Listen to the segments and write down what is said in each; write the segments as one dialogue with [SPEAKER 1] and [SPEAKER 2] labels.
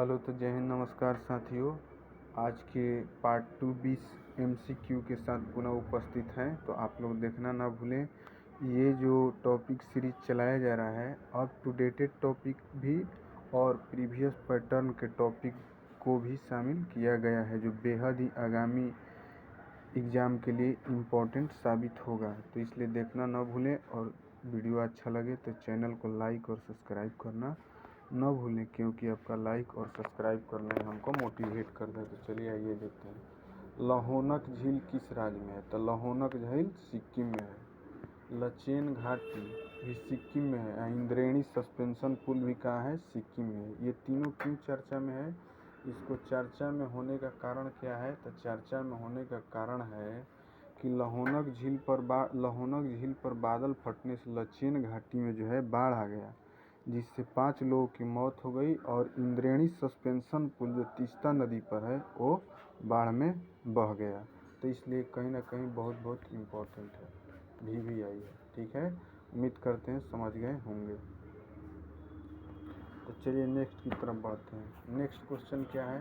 [SPEAKER 1] Hello, तो जय हिंद, नमस्कार साथियों। आज के पार्ट 2 20 MCQ के साथ पुनः उपस्थित हैं, तो आप लोग देखना ना भूलें। ये जो टॉपिक सीरीज चलाया जा रहा है, अप टू डेटेड टॉपिक भी और प्रीवियस पैटर्न के टॉपिक को भी शामिल किया गया है, जो बेहद ही आगामी एग्ज़ाम के लिए इम्पोर्टेंट साबित होगा। तो इसलिए देखना ना भूलें, और वीडियो अच्छा लगे तो चैनल को लाइक और सब्सक्राइब करना न भूलें, क्योंकि आपका लाइक और सब्सक्राइब करना हमको मोटिवेट करता है। तो चलिए आइए देखते हैं। लहोनक झील किस राज्य में है? तो लहोनक झील सिक्किम में है। लचेन घाटी भी सिक्किम में है। इंद्रेणी सस्पेंशन पुल भी कहाँ है? सिक्किम में है। ये तीनों क्यों चर्चा में है? इसको चर्चा में होने का कारण क्या है? तो चर्चा में होने का कारण है कि लहोनक झील पर बादल फटने से लचेन घाटी में जो है बाढ़ आ गया, जिससे 5 लोगों की मौत हो गई, और इंद्रेणी सस्पेंशन पुल जो तीस्ता नदी पर है वो बाढ़ में बह गया। तो इसलिए कहीं ना कहीं बहुत इम्पोर्टेंट है, भी आई है। ठीक है, उम्मीद करते हैं समझ गए होंगे। तो चलिए नेक्स्ट की तरफ बढ़ते हैं। नेक्स्ट क्वेश्चन क्या है?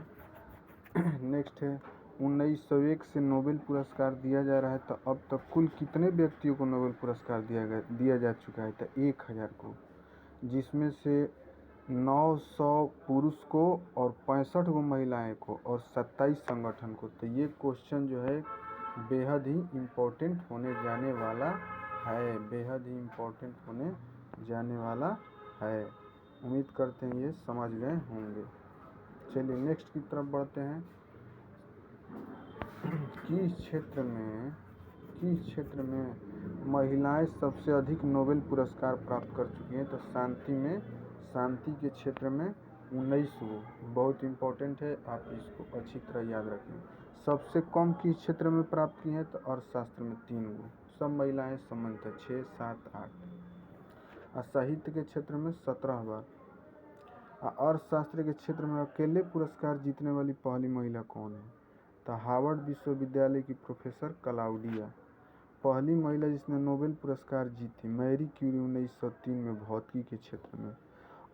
[SPEAKER 1] नेक्स्ट है 1901 से नोबेल पुरस्कार दिया जा रहा है, तो अब तक कुल कितने व्यक्तियों को नोबेल पुरस्कार दिया जा चुका है? तो 1000 को, जिसमें से 900 पुरुष को और 65 को महिलाएं को और 27 संगठन को। तो ये क्वेश्चन जो है बेहद ही इम्पोर्टेंट होने जाने वाला है, बेहद ही इम्पोर्टेंट होने जाने वाला है। उम्मीद करते हैं ये समझ गए होंगे। चलिए नेक्स्ट की तरफ बढ़ते हैं। किस क्षेत्र में महिलाएं सबसे अधिक नोबेल पुरस्कार प्राप्त कर चुकी हैं? तो शांति के क्षेत्र में 19 बहुत इम्पोर्टेंट है, आप इसको अच्छी तरह याद रखें। सबसे कम किस क्षेत्र में प्राप्त की हैं? तो अर्थशास्त्र में 3 सब महिलाएं सामान्यतः 6, 7, 8। और साहित्य के क्षेत्र में 17 बार। अर्थशास्त्र के क्षेत्र में अकेले पुरस्कार जीतने वाली पहली महिला कौन है? तो हार्वर्ड विश्वविद्यालय की प्रोफेसर क्लाउडिया। पहली महिला जिसने नोबेल पुरस्कार जीती मैरी क्यूरी 1903 में भौतिकी के क्षेत्र में,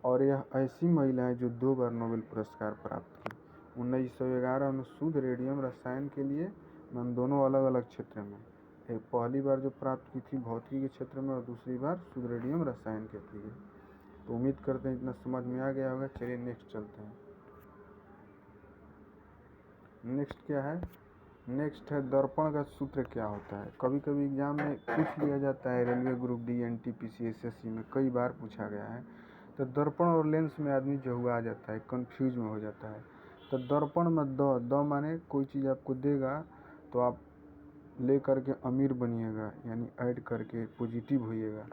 [SPEAKER 1] और यह ऐसी महिला है जो 2 बार नोबेल पुरस्कार प्राप्त की। 1911 में शुद्ध रेडियम रसायन के लिए, दोनों अलग अलग क्षेत्र में। एक पहली बार जो प्राप्त की थी भौतिकी के क्षेत्र में, और दूसरी बार शुद्ध रेडियम रसायन के लिए। तो उम्मीद करते हैं इतना समझ में आ गया होगा। चलिए नेक्स्ट चलते हैं। नेक्स्ट क्या है? नेक्स्ट है दर्पण का सूत्र क्या होता है? कभी कभी एग्जाम में पूछ लिया जाता है, railway group D, NTPC, SSC में कई बार पूछा गया है। तो दर्पण और लेंस में आदमी जहुआ जाता है, कंफ्यूज में हो जाता है। तो दर्पण में द माने कोई चीज़ आपको देगा तो आप ले करके अमीर बनिएगा, यानी ऐड करके पॉजिटिव होइएगा।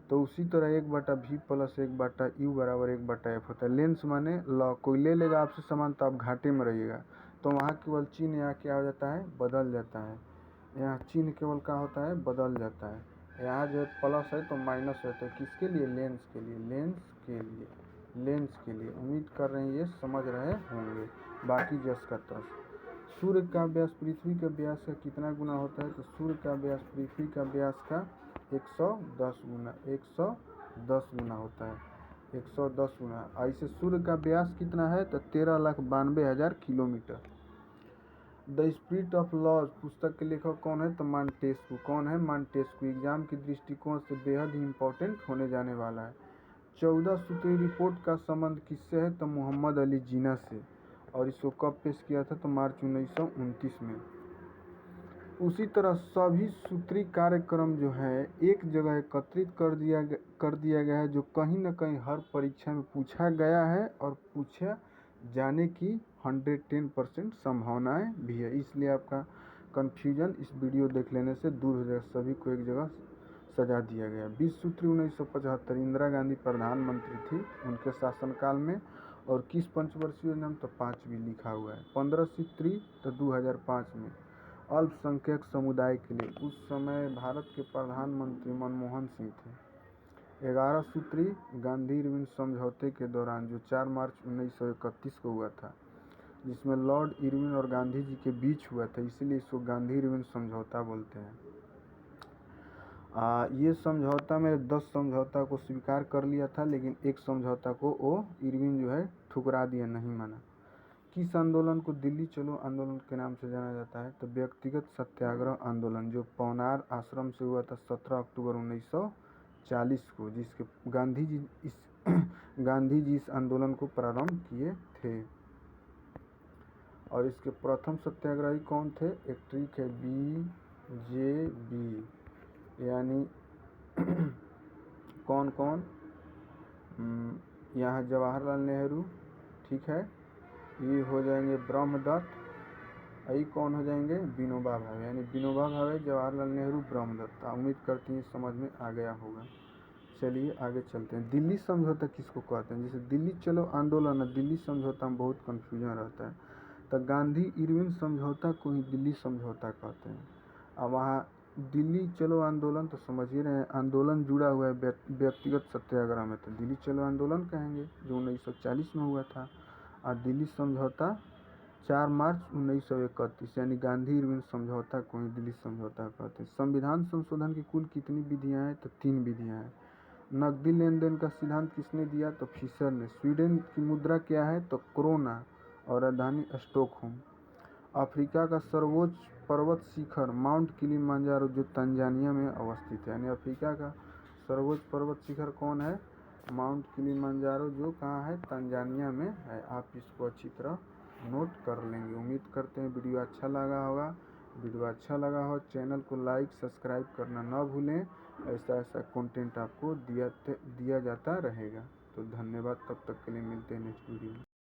[SPEAKER 1] तो उसी तरह 1/v + 1/u = 1/f होता है। लेंस माने कोई ले लेगा आपसे सामान तो आप घाटे में रहिएगा, तो वहाँ केवल चिन्ह यहाँ क्या हो जाता है? बदल जाता है। यहाँ चिन्ह केवल क्या होता है? बदल जाता है। यहाँ जो प्लस है तो माइनस होता है। किसके लिए? लेंस के लिए, लेंस के लिए। उम्मीद कर रहे हैं ये समझ रहे होंगे। बाकी जस का तस। सूर्य का व्यास पृथ्वी के व्यास का कितना गुना होता है? तो सूर्य का व्यास पृथ्वी का व्यास का 110 गुना होता है। 110 गुना। ऐसे सूर्य का व्यास कितना है? तो 13,92,000 kilometre. The Spirit of Laws पुस्तक के लेखक कौन है? तो मॉन्टेस्क्यू। कौन है? मॉन्टेस्क्यू। एग्जाम के दृष्टिकोण से बेहद ही इम्पोर्टेंट होने जाने वाला है। 14 सूत्री रिपोर्ट का संबंध किससे है? तो मोहम्मद अली जिन्ना से। और इसको कब पेश किया था? तो मार्च 1929 में। उसी तरह सभी सूत्री कार्यक्रम जो है एक जगह एकत्रित कर दिया गया है, जो कहीं न कहीं हर परीक्षा में पूछा गया है और पूछा जाने की 110% संभावनाएं भी है। इसलिए आपका कन्फ्यूजन इस वीडियो देख लेने से दूर हो जाएगा। सभी को एक जगह सजा दिया गया। 20 सूत्री 1975 इंदिरा गांधी प्रधानमंत्री थी उनके शासनकाल में, और किस पंचवर्षीय योजना में? तो 5वीं लिखा हुआ है। 15 सूत्री तो 2005 में अल्पसंख्यक समुदाय के लिए, उस समय भारत के प्रधानमंत्री मनमोहन सिंह थे। 11 सूत्री गांधी इरविन समझौते के दौरान, जो 4 मार्च 1931 को हुआ था, जिसमें लॉर्ड इरविन और गांधी जी के बीच हुआ था, इसीलिए इसको गांधी इरविन समझौता बोलते हैं। ये समझौता में 10 समझौता को स्वीकार कर लिया था, लेकिन एक समझौता को वो इरविन जो है ठुकरा दिया, नहीं माना। किस आंदोलन को दिल्ली चलो आंदोलन के नाम से जाना जाता है? तो व्यक्तिगत सत्याग्रह आंदोलन, जो पवनार आश्रम से हुआ था 17 अक्टूबर 1940 को, जिसके गांधी जी इस आंदोलन को प्रारंभ किए थे। और इसके प्रथम सत्याग्रही कौन थे? एक ट्रिक है, BJB, यानी कौन कौन? यहाँ जवाहरलाल नेहरू, ठीक है, ये हो जाएंगे ब्रह्मदत्त, ये कौन हो जाएंगे? विनोबा भावे, यानी विनोबा भावे, जवाहरलाल नेहरू, ब्रह्मदत्त। उम्मीद करती हैं समझ में आ गया होगा। चलिए आगे चलते हैं। दिल्ली समझौता किसको कहते हैं? जैसे दिल्ली चलो आंदोलन है, दिल्ली समझौता में बहुत कन्फ्यूजन रहता है, तो गांधी इरविन समझौता को ही दिल्ली समझौता कहते हैं। अब वहाँ दिल्ली चलो आंदोलन तो समझ ही रहे हैं, आंदोलन जुड़ा हुआ है व्यक्तिगत सत्याग्रह में, तो दिल्ली चलो आंदोलन कहेंगे, जो 1940 में हुआ था। और दिल्ली समझौता 4 मार्च 1931, यानी गांधी इरविन समझौता को ही दिल्ली समझौता कहते हैं। संविधान संशोधन की कुल कितनी विधियाँ हैं? तो 3 विधियाँ हैं। नकदी लेन देन का सिद्धांत किसने दिया? तो फिशर ने। स्वीडन की मुद्रा क्या है? तो क्रोना, और राजधानी स्टॉकहोम। अफ्रीका का सर्वोच्च पर्वत शिखर माउंट किलिमंजारो, जो तंजानिया में अवस्थित है, यानी अफ्रीका का सर्वोच्च पर्वत शिखर कौन है? माउंट किलिमंजारो, जो कहाँ है? तंजानिया में है। आप इसको अच्छी तरह नोट कर लेंगे। उम्मीद करते हैं वीडियो अच्छा लगा होगा। वीडियो अच्छा लगा हो चैनल को लाइक सब्सक्राइब करना ना भूलें। ऐसा कंटेंट आपको दिया जाता रहेगा। तो धन्यवाद, तब तक के लिए मिलते हैं नेक्स्ट वीडियो में।